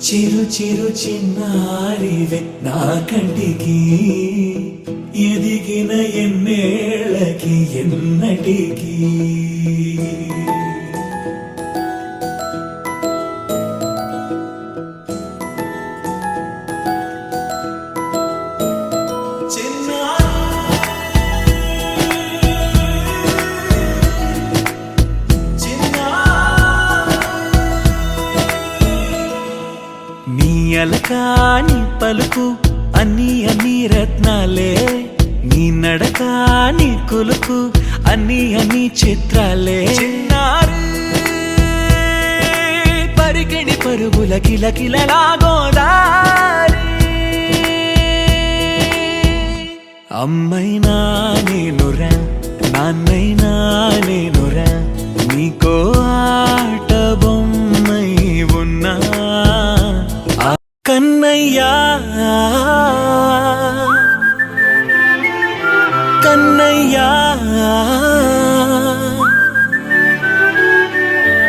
చిరు చిరు చిన్నారివే నా కంటికి ఎదిగిన ఎన్నేళ్ళకి ఎన్నటికి అలకాని పలుకు అన్ని అన్ని రత్నాలే నీ నడకాని కులుకు అన్ని అన్ని చిత్రాలే చిన్నారు పరికిణి పరుగుల కిలకిలలాగోదారి అమ్మైనా నేనురా నాన్నైనా నేనురా నీకో ఆట బొమ్మై ఉన్నా కన్నయ్యా కన్నయ్యా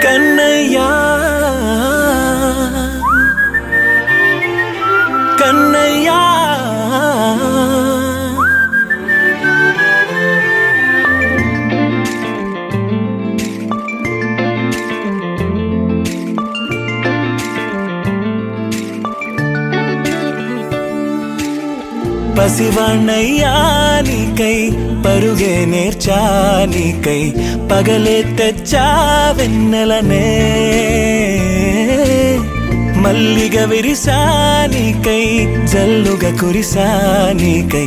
కన్నయ్యా కన్నయ్యా పసివాణ్ణయ్యా నీకై పరుగే నేర్చా నీకై పగలే తెచ్చా వెన్నెలనే మల్లిగ విరిసా నీకై జల్లుగా కురిసా నీకై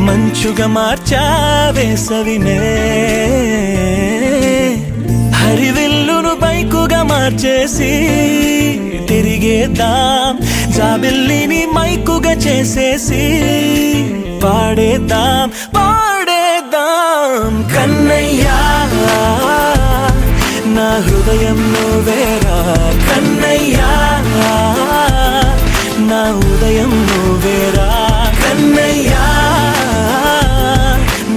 మంచుగా మార్చా వేసవినే హరివిల్లును బైకుగా మార్చేసి తిరిగేద్దాం జాబిల్లిని మైకుగా చేసేసి పాడేద్దాం పాడేద్దాం కన్నయ్యా నా హృదయం నువ్వేరా కన్నయ్యా నా ఉదయం నువ్వేరా కన్నయ్యా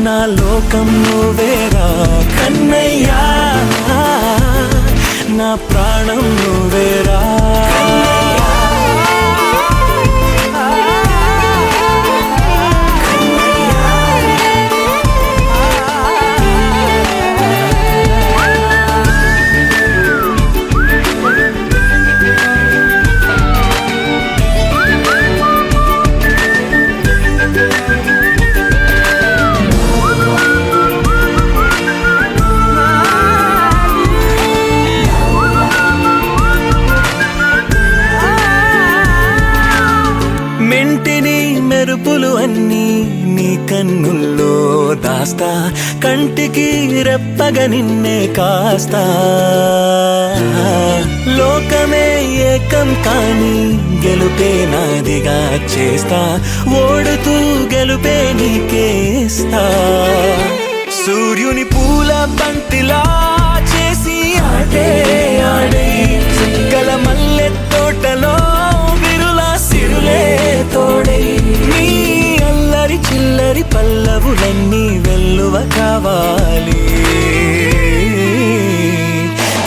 నా లోకం నువ్వేరా కన్నయ్యా నా ప్రాణం నువ్వేరా మెంటిని మెరుపులు అన్నీ నీ కన్నుల్లో దాస్తా కంటికి రెప్పగా నిన్నే కాస్తా లోకమే ఏకం కాని గెలుపే నాదిగా చేస్తా ఓడుతూ గెలుపే నీకేస్తా సూర్యుని పూల బంతిలా చేసి ఆడే ఆడే చుక్కల మల్లె తోటలో సిరులే తోడై నీ అల్లరి చిల్లరి పల్లవులన్నీ వెల్లువ కావాలి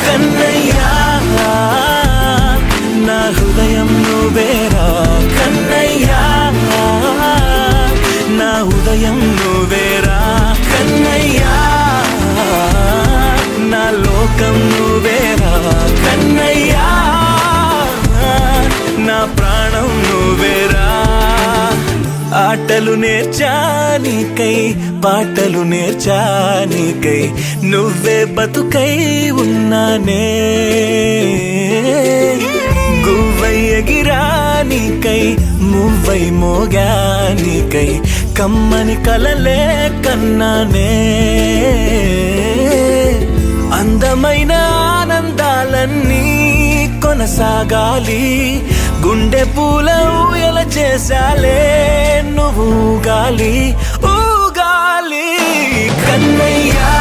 కన్నయ్యా నా హృదయం నువ్వేరా కన్నయ్యా నా ఉదయం నువ్వేరా కన్నయ్యా నా లోకం నువ్వేరా కన్నయ్యా నా ప్రాణం నువ్వేరా ఆటలు నేర్చా నీకై పాటలు నేర్చా నీకై నువ్వే బతుకై ఉన్నానే గువ్వై ఎగిరా నీకై మువ్వై మోగా నీకై కమ్మని కలలే కన్నానే అందమైన ఆనందాలన్నీ కొనసాగాలి గుండె పూల ఊయల చేసాలే నువ్వు ఊగాలి ఊగాలి కన్నయ్యా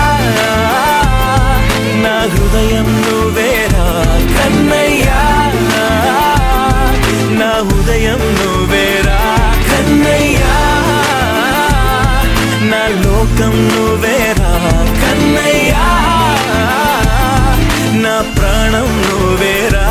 నా హృదయం నువ్వేరా కన్నయ్యా నా ఉదయం నువ్వేరా కన్నయ్యా నా లోకం నువ్వేరా కన్నయ్యా నా ప్రాణం నువ్వేరా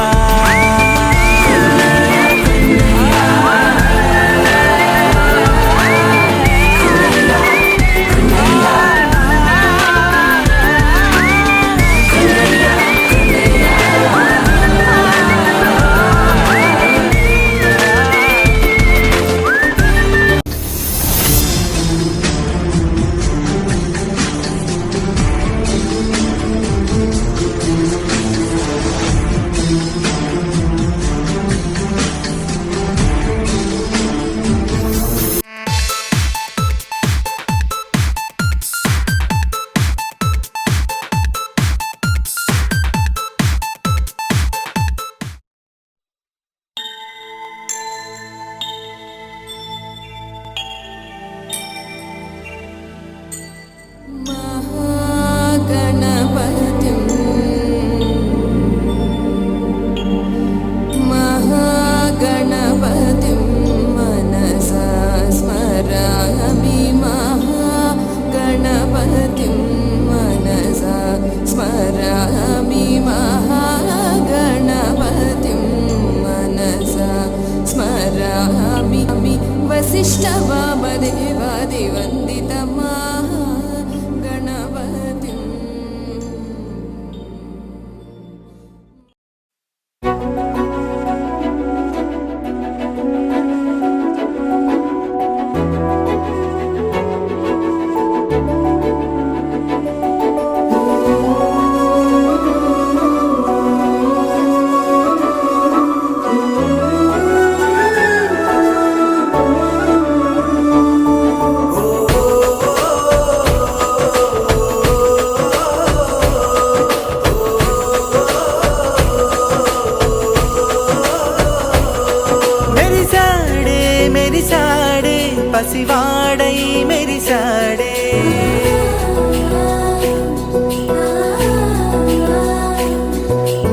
పసివాడై మెరిసాడే.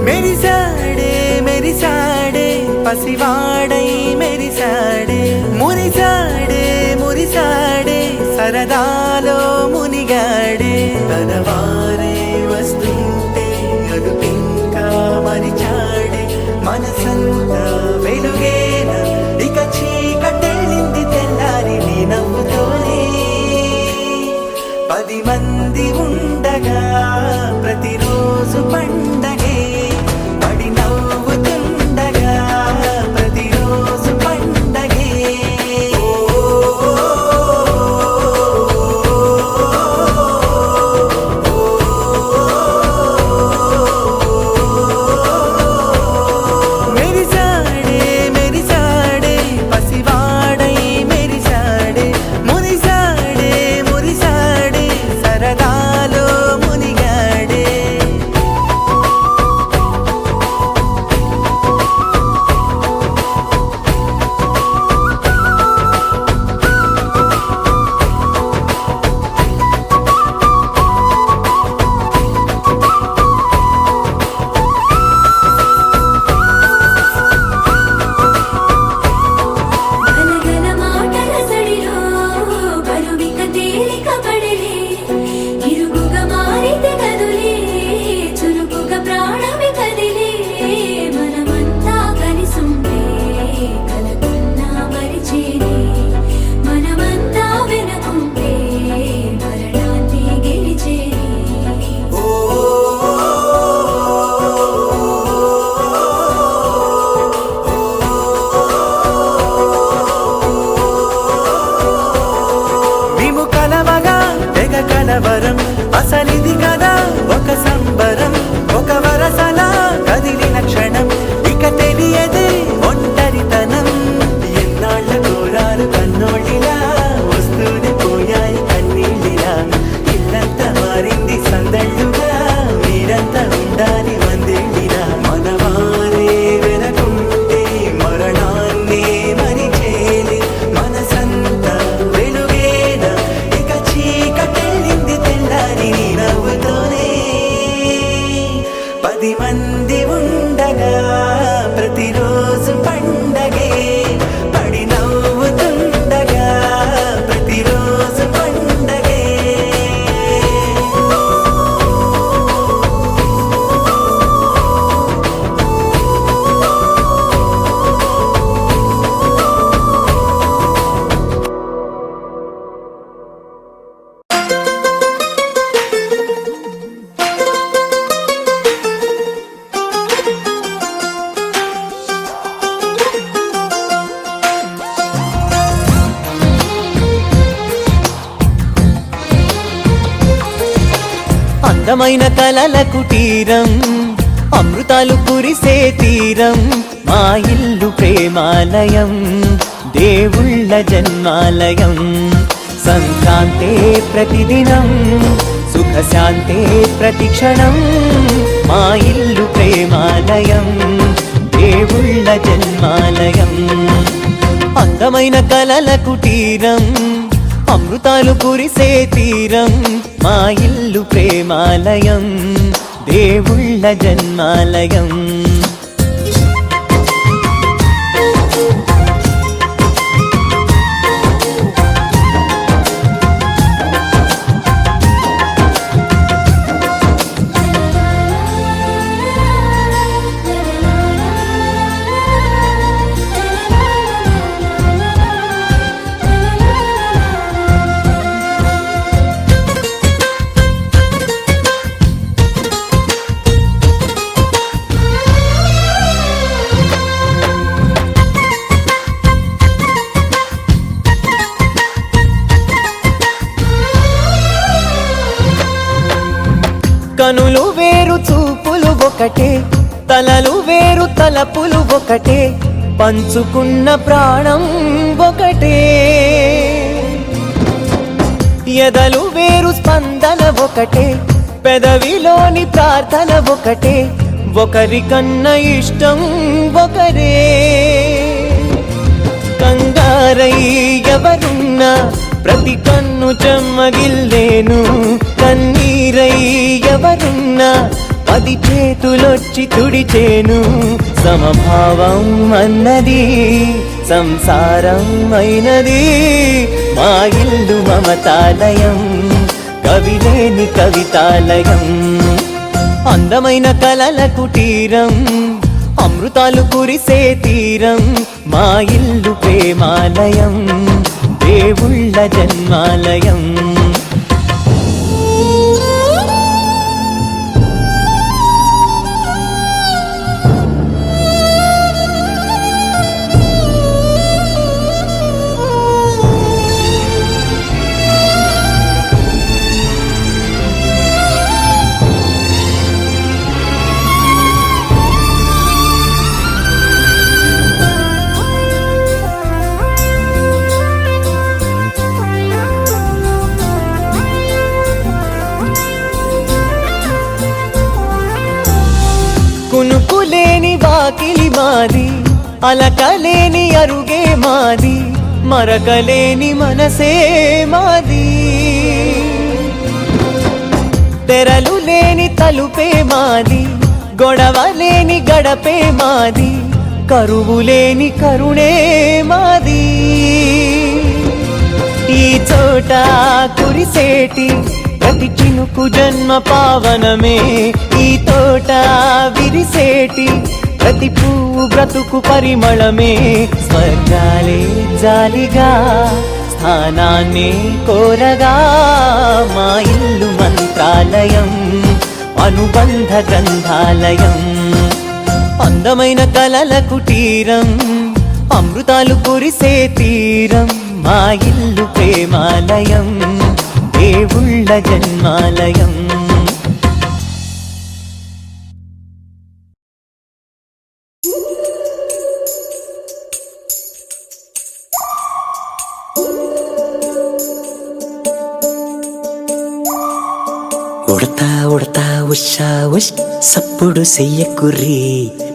మెరిసాడే మెరిసాడే పసివాడై మెరిసాడే. మురిసాడే మురిసాడే సరదాలో మునిగాడే. తన వారే వస్తుంటే అదుపింకా మరిచాడే. మనసంతా వెలుగేన ఇక చీకటెళ్ళింది తెల్లారి నీ నవ్వుతోనే. 10 మంది ఉండగా ప్రతిరోజు పండగే. పడి నవ్వుతుండగా ప్రతిరోజు పండగే. మెరిసాడే మెరిసాడే పసివాడై మెరిసాడే. మురిసాడే మురిసాడే సరదాలో మునిగాడే. గలగల మాటల సడిలో బరువిక తేలిక పడలే. ఇరుగుగా మారితే కదులే చురుకుగా ప్రాణమి కదిలే. మనమంతా కలిసుంటే కలకున్నా మరిచేనే. మనమంతా వెనకుంటే మరణాన్ని గెలిచేనే. మేము కలవగా తెగ కలవరం. అసలిది కదా ఒక సంబరం. ఒక వరసలా కదిలిన క్షణం ఇక తెలియదే ఒంటరితనం. ఎన్నాళ్ళ కోరాలు కన్నోళ్ళిలా వస్తూనే పోయాయి కన్నీళ్ళిలా. ఇల్లంతా మారింది సందళ్ళుగా మీరంతా ఉండాలి వందేళ్ళిలా. మనవారే వెనకుంటే మరణాన్నే మరిచేలే. మనసంతా వెలుగేన ఇక చీకటెళ్ళింది తెల్లారి నీ నవ్వుతోనే. 10 మంది ఉండగా ప్రతిరోజు పండగే. పడి నవ్వుతుండగా ప్రతిరోజు పండగే. అందమైన కలల కుటీరం అమృతాలు కురిసే తీరం. మా ఇల్లు ప్రేమాలయం దేవుళ్ళ జన్మాలయం. సంక్రాంతే ప్రతిదినం సుఖశాంతే ప్రతిక్షణం. మా ఇల్లు ప్రేమాలయం దేవుళ్ళ జన్మాలయం. అందమైన కలల కుటీరం అమృతాలు కురిసే తీరం. మా ఇల్లు ప్రేమాలయం దేవుళ్ళ జన్మాలయం. కనులు వేరు చూపులు ఒకటే. తలలు వేరు తలపులు ఒకటే. పంచుకున్న ప్రాణం ఒకటే. ఎదలు వేరు స్పందన ఒకటే. పెదవిలోని ప్రార్థన ఒకటే. ఒకరికన్నా ఇష్టం ఒకరే. కంగారై ఎవరున్న ఎవరున్నా ప్రతి కన్ను చెమ్మగిల్లేను కన్నీరై ఎవరున్నా 10 చేతులొచ్చి తుడిచేను సమభావం అన్నది సంసారం అయినది మా ఇల్లు మమతాలయం కవిలేని కవితాలయం అందమైన కలల కుటీరం అమృతాలు కురిసే తీరం మా ఇల్లు ప్రేమాలయం దేవుళ్ళ జన్మాలయం కునుకులేని వాకిలి మాది అలకలేని అరుగే మాది మరకలేని మనసే మాది తెరలు లేని తలుపే మాది గొడవలేని గడపే మాది కరువు లేని కరుణే మాది ఈ చోట కురిసేటి ప్రతి చినుకు జన్మ పావనమే ఈ తోట విరిసేటి ప్రతి పువ్వు బ్రతుకు పరిమళమే స్వర్గాలే జాలిగా స్థానాన్ని కోరగా మా ఇల్లు మంత్రాలయం అనుబంధ గ్రంథాలయం అందమైన కలల కుటీరం అమృతాలు కురిసే తీరం మా ఇల్లు ప్రేమాలయం దేవుళ్ళ జన్మాలయం ఉడతా ఉడతా ఉషా ఉష్ సప్పుడు చెయ్యకుర్రి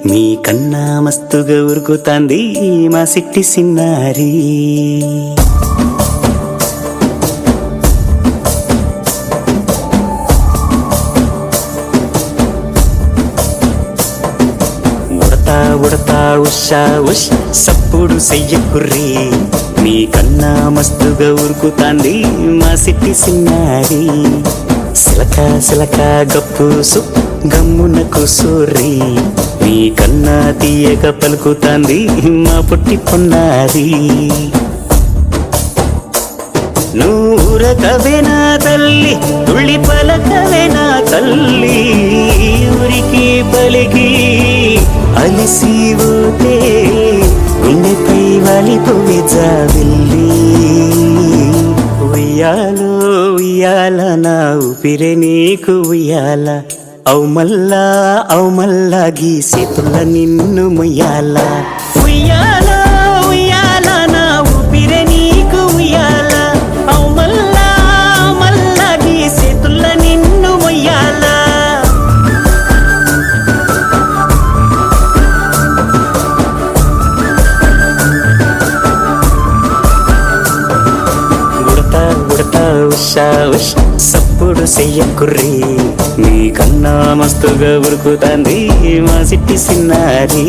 మీ కన్నా మస్తుగా ఉరుకుతాంది మా సిట్టి సిన్నారి ఉడతా ఉషా ఉష్ సప్పుడు చెయ్యకుర్రి మీ కన్నా మస్తుగా ఉరుకుతాంది మా సిట్టి సిన్నారి సిలక సిలక గప్పుసు గమ్మున కూసూరి మీ కన్నా తీయక పలుకుతాంది మా పుట్టి పొన్నారి నూరకవేనా తల్లి తుళ్ళి పలకవేనా తల్లి ఊరికి పలికి అలిసిపోతే గుండెపై వాలిపోవే జాబిల్లి ఉయ్యాలో ఉయ్యాల నా ఊపిరే నీకు ఉయ్యాల అవు మల్లా గీసేతుల నిన్ను ముయ్యాల ఉయ్యాల ఉయ్యాల నా ఊపిరే నీకు ఉయ్యాల అవు మల్లా గీసేతుల నిన్ను ముయ్యాల ఉషా ఉష్ సప్పుడు చెయ్యకుర్రి మీ కన్నా మస్తుగా ఉరుకుతాంది మా సిట్టి సిన్నారి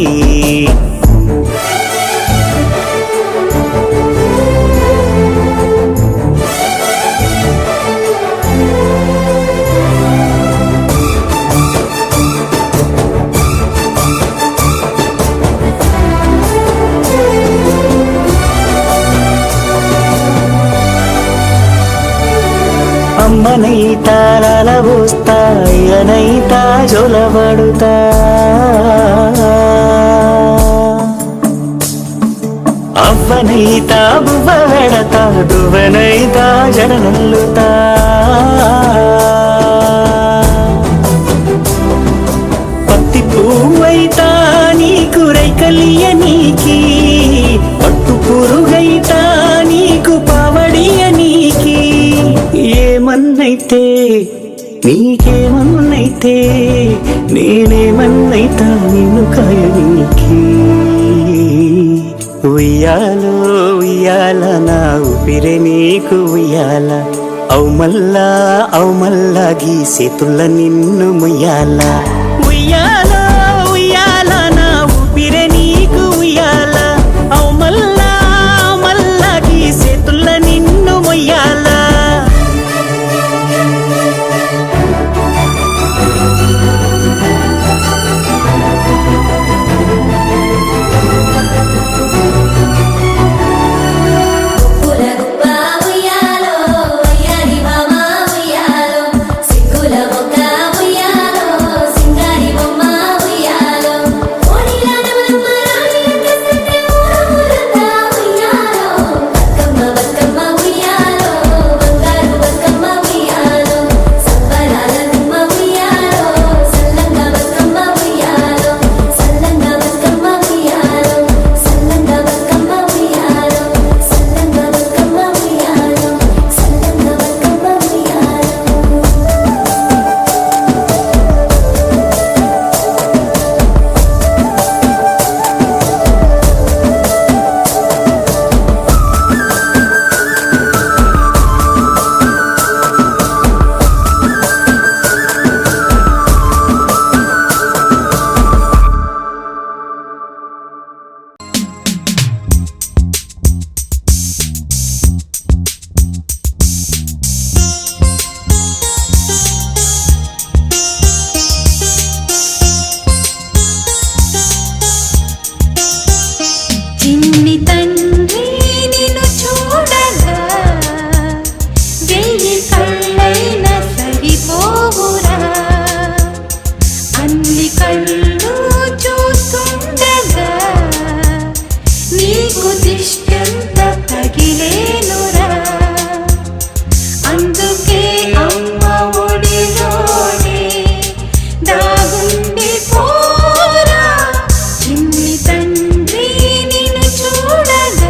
అమ్మనైతా లాలబోస్తా అయ్యనైతా జొలబడుతా అవ్వనైతా బువ్వ వెడతా దువ్వనైతా జడనల్లుతా పత్తి పువ్వైతా నీకు రైకలియ నీకి పట్టు పురుగైతా నీకు పావడియ నీకి ఏమన్నైతే నీకేమన్నైతే నేనేమన్నైతా నిన్ను కాయనికి ఉయ్యాలో ఉయ్యాల నా ఊపిరే నీకు ఉయ్యాల అవు మల్లా గీసేతుల్ల నిన్ను ముయ్యాల ఉయ్యాలో ఉయ్యాల నా ఊపిరే నీకు ఉయ్యాల అవు మల్లా గీసేతుల్ల నిన్ను ముయ్యాల పులగుప్ప ఉయ్యాలో అయ్యారి మామ ఉయ్యాలో సిగ్గుల మొక్క ఉయ్యాలో సింగారి బొమ్మ ఉయ్యాలో ఓడిల నమలమ్మ రాణి కసెట్టే ఊరంతా ఉయ్యాలో బతుకమ్మ ఉయ్యాలో బంగారు బతుకమ్మ ఉయ్యాలో సంబరాల గుమ్మ ఉయ్యాలో సల్లంగా బతుకమ్మ ఉయ్యాలో సల్లంగా బతుకమ్మ ఉయ్యాలో సల్లంగా బతుకమ్మ ఉయ్యాలో సల్లంగా బతుకమ్మ ఉయ్యాలో సల్లంగా బతుకమ్మ ఉయ్యాలో చిన్ని తండ్రి నిన్ను చూడగా వెయ్యి కళ్ళైన సరిపోవురా అన్ని కళ్ళు చూస్తుండగా నీకు దిష్టంత తగిలేనురా అందుకే అమ్మ ఒడిలోనే దాగుండి పోరా చిన్ని తండ్రి నిన్ను చూడగా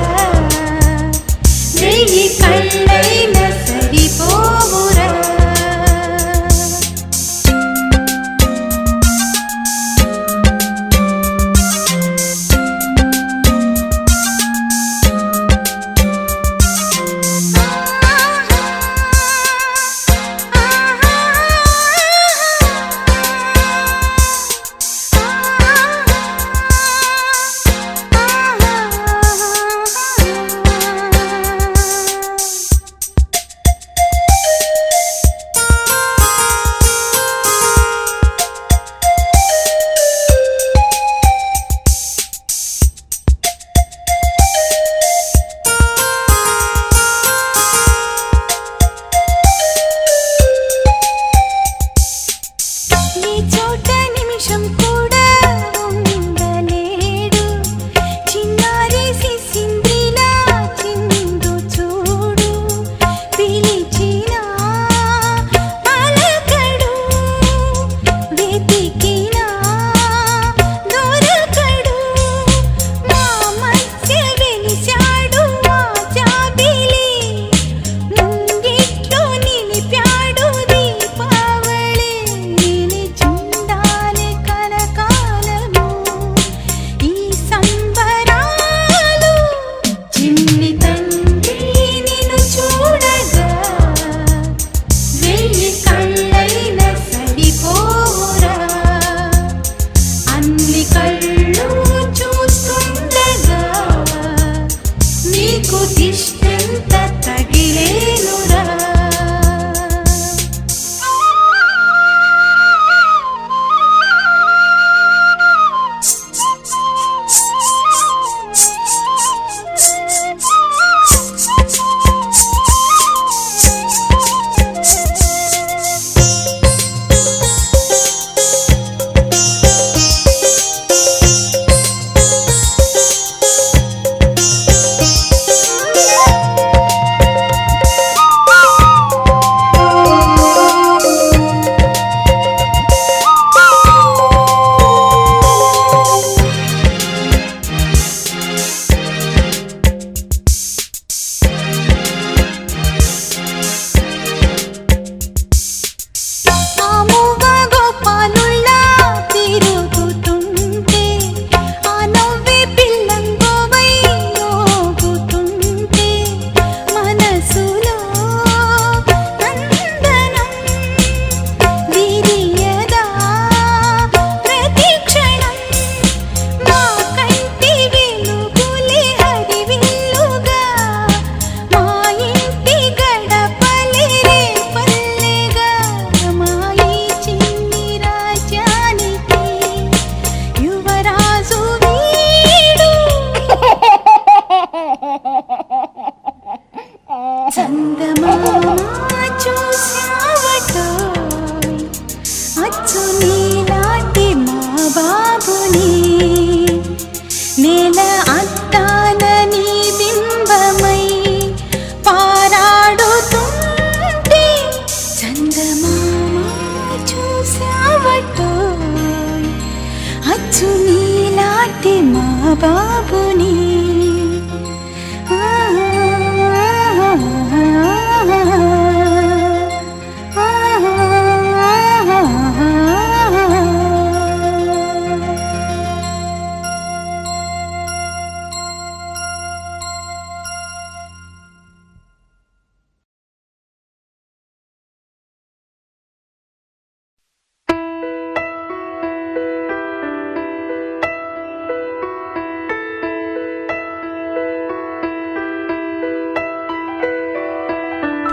బాబుని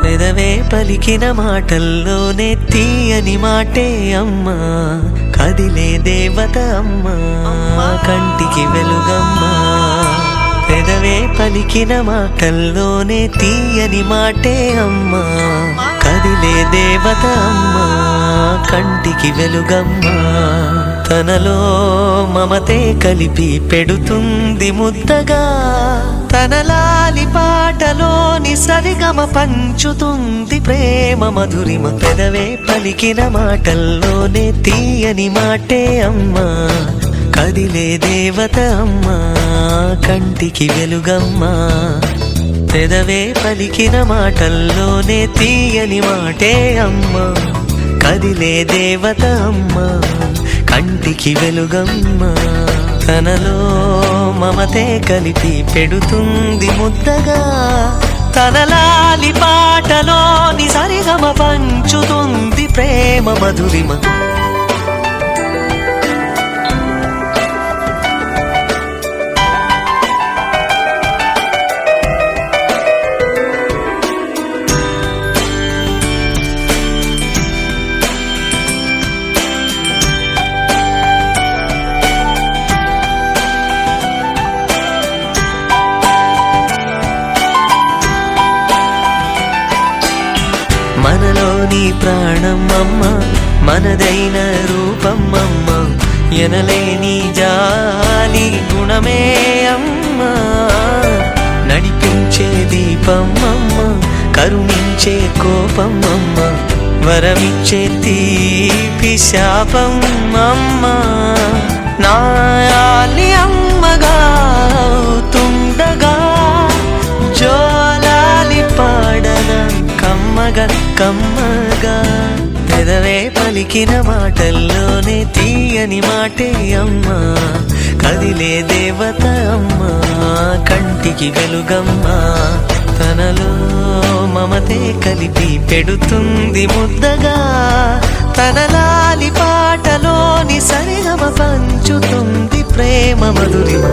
పెదవే పలికిన మాటల్లోనే తీయని మాటే అమ్మా, కదిలే దేవత అమ్మా, కంటికి వెలుగమ్మా. పెదవే పలికిన మాటల్లోనే తీయని మాటే అమ్మా, కదిలే దేవత అమ్మా, కంటికి వెలుగమ్మా. తనలో మమతే కలిపి పెడుతుంది ముద్దగా, తన లాలి పాటలోని సరిగమ పంచుతుంది ప్రేమ మధురిమ. పెదవే పలికిన మాటల్లోనే తీయని మాటే అమ్మా, కదిలే దేవత అమ్మా, కంటికి వెలుగమ్మా. పెదవే పలికిన మాటల్లోనే తీయని మాటే అమ్మా, కదిలే దేవత అమ్మా, కంటికి వెలుగమ్మా. తనలో మమతే కలిపి పెడుతుంది ముద్దగా, తన లాలి పాటలోని సరిగమ పంచుతుంది ప్రేమ మధురిమ. మనలోని ప్రాణం అమ్మ, మనదైన రూపం అమ్మ, ఎనలేని జాలి గుణమే అమ్మ. నడిపించే దీపం అమ్మ, కరుణించే కోపం అమ్మ, వరమిచ్చే తీపి శాపం అమ్మ. నాయాలి అమ్మగా అవుతుండగా, జోలాలి పాడన కమ్మగా కమ్మగా. పెదవే పలికిన మాటల్లోనే తీయని మాటే అమ్మా, కదిలే దేవత అమ్మా, కంటికి వెలుగమ్మా. తనలో మమతే కలిపి పెడుతుంది ముద్దగా, తన లాలి పాటలోని సరిగమ పంచుతుంది ప్రేమ మధురిమ.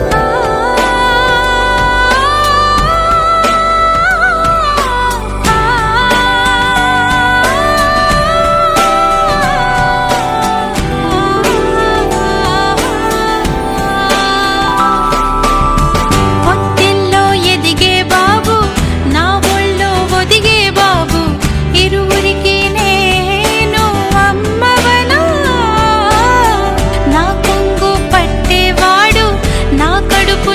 కడుపు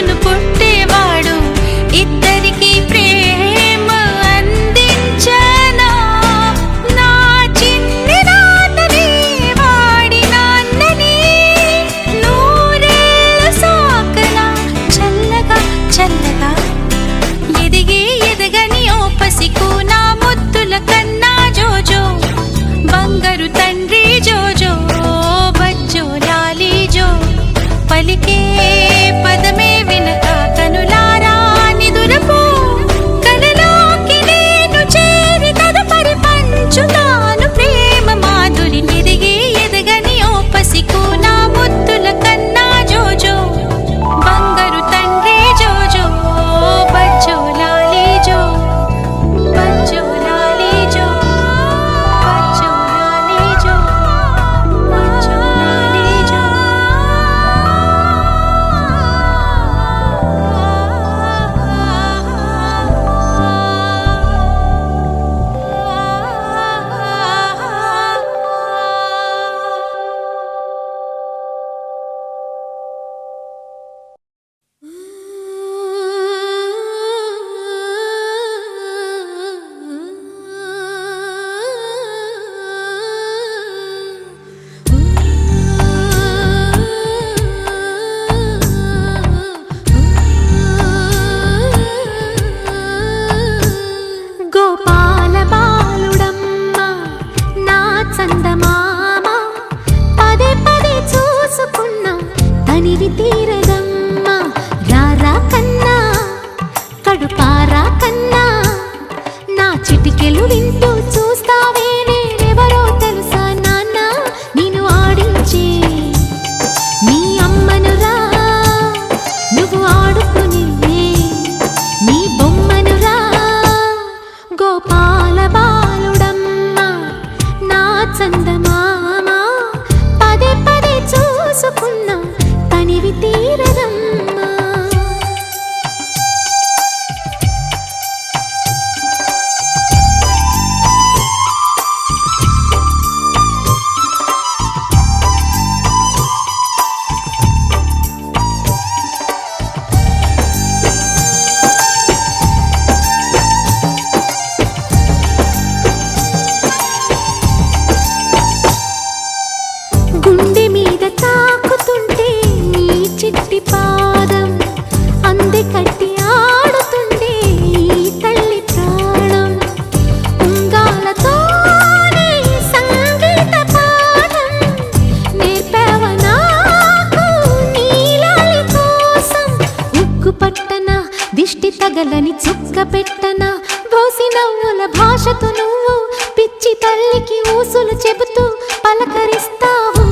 పట్టన దిష్టి తగలని చుక్క పెట్టన బోసి నవ్వుల భాషతో నువ్వు పిచ్చి తల్లికి ఊసులు చెబుతూ పలకరిస్తావు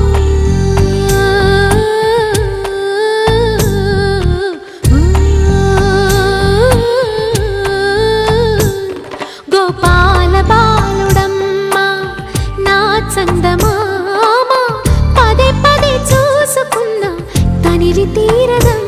గోపాల బాలుడమ్మ నా చందమామ పదే పదే చూసుకున్న తనివి తీరదమ్మ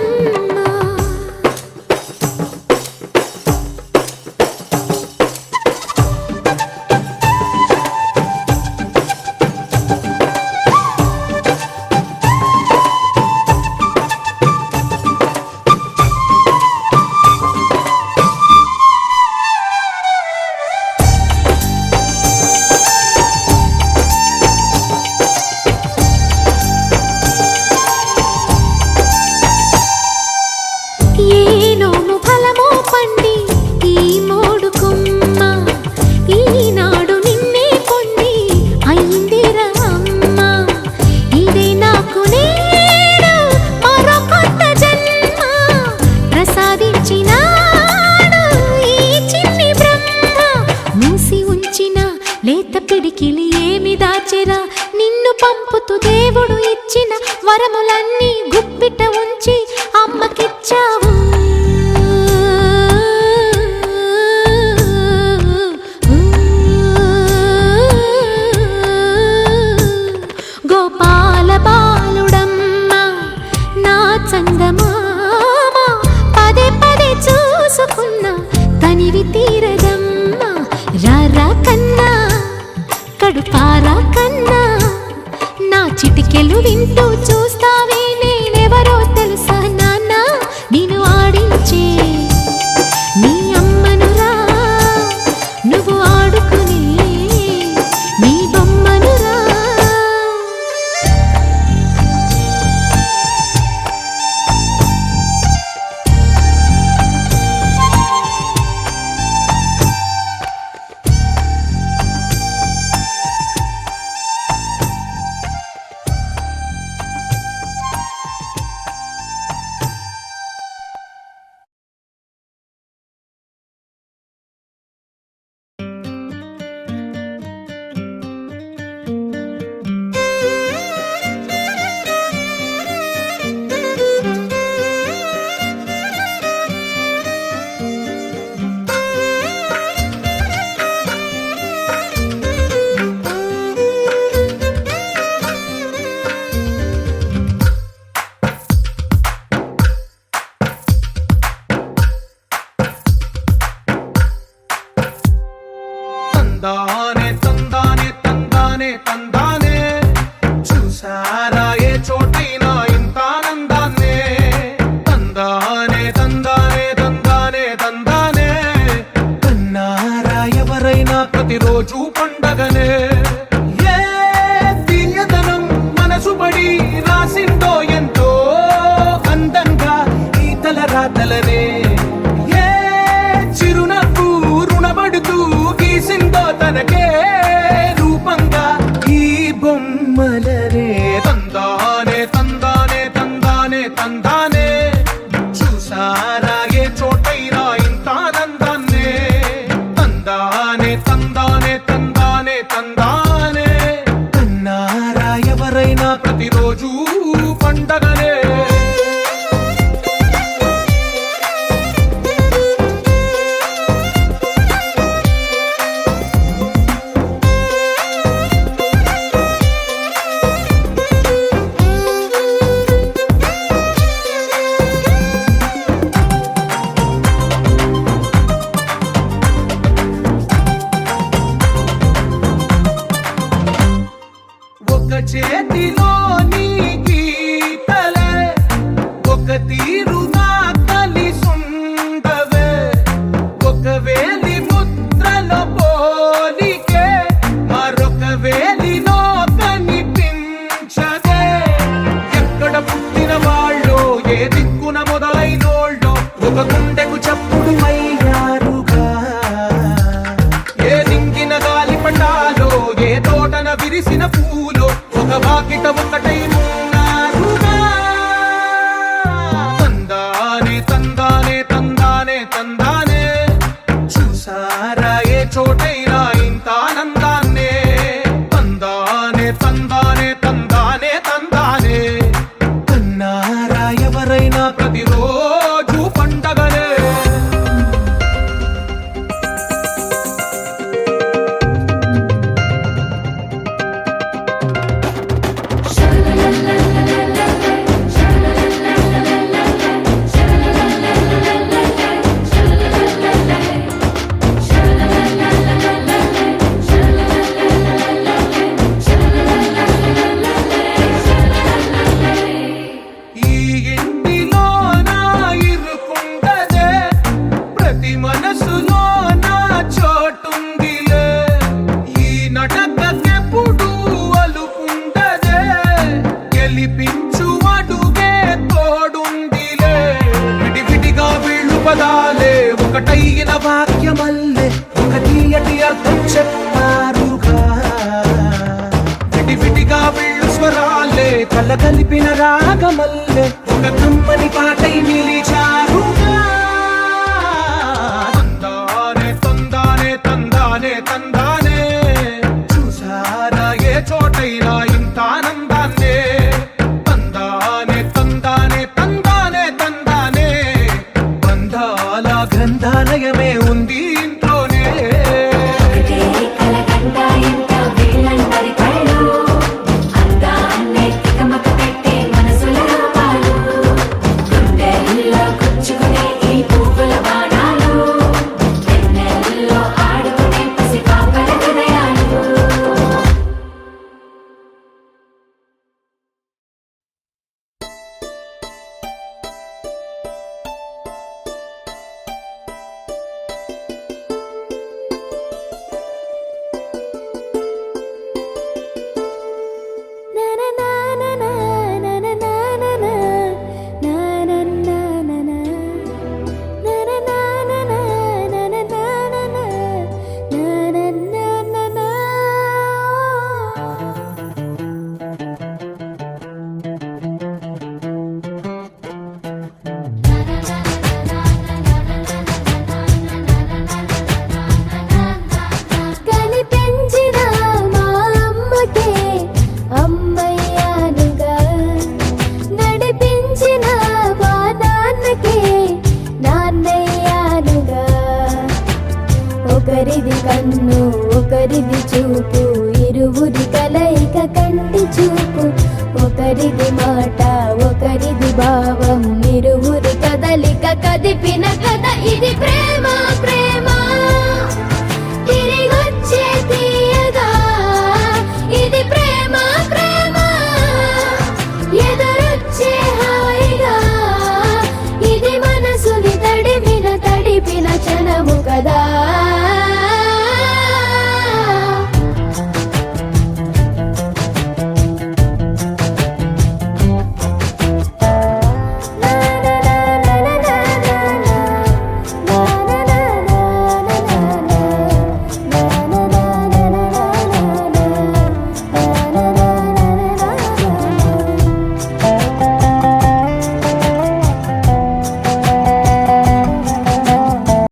లేత పిడికిలి ఏమి దాచెరా నిన్ను పంపుతూ దేవుడు ఇచ్చిన వరములన్నీ గుప్పిట ఉంచి అమ్మకిచ్చావు గోపాల బాలుడమ్మ నా చందమామ పదే పదే చూసుకున్న తనివి తీరదమ్మ రారా కన్నా కడుపారా కన్నా నా చిటికెలు వింటూ చూస్తావే నేనెవరో తెలుసా నాన్న నేను ఆడించే నీ అమ్మనురా నువ్వు ఆడుకునే నీ బొమ్మనురా తందానే తందానే తందానే తందానే చూసారా ఏ చోటైనా ఇంత ఆనందాన్నే తందానే తందానే తందానే తందానే కన్నారా ఎవరైనా ప్రతిరోజు పండగనే ఏ తీయదనం మనసు పడి రాసిందో ఎంతో అందంగా ఈ తల రాతలనే ఏ చిరునవ్వు రుణపడుతూ గీసిందో తనకే రూపంగా ఈ బొమ్మలనే తందానే తందానే తందానే తందానే చూసారా ఏ చోటైనా ఇంత ఆనందాన్నే తందానే తందానే తందానే తందానే కన్నారా ఎవరైనా ప్రతిరోజు పండగనే చేతిలో నీ గీతలే ఒక తీరుగా కలిసుండవే ఒక వేలి ముద్రలో పోలికే మరొక వేలిలో కనిపించదే ఎక్కడ పుట్టిన వాళ్ళో ఏ దిక్కున మొదలైనోళ్ళో ఒక గుండెకు చప్పుడు అయ్యారుగా ఏ దింగిన గాలి పటాలో ఏ తోటన విరిసిన పూలో ఒక వాకిట ఒకటై ఉన్నారుగా తందానే తందానే ఒకటైన వాక్యమల్లే ఒక తీయటి అర్థం చెప్పారుగా విడివిడిగా వెళ్ళు స్వరాలే కల కలిపిన రాగమల్లే ఒక కమ్మని పాటై నిలిచారుగా తందానే తందానే తందానే తందానే చూసారా ఏ చోటైనా ఇంత ఆనందాన్నే తందానే తందానే తందానే తందానే బంధాల గ్రంథాలయమే ఉంది ఇంట్లోనే కనిపించిన మా అమ్మకే అమ్మయ్యానుగా నడిపించిన మా నాన్నకే నాన్నయ్యానుగా ఒకరిది కన్ను ఒకరిది చూపు ఇరువురి కలయిక కంటి చూపు ఒకరిది మాట ఒకరిది భావం ఇరువురి కదలిక కదిపిన కథ ఇది ప్రేమ ప్రేమ తిరిగొచ్చే తీయగా ఇది ప్రేమ ప్రేమ ఎదురొచ్చే హాయిగా ఇది మనసుని తడిపిన క్షణము కదా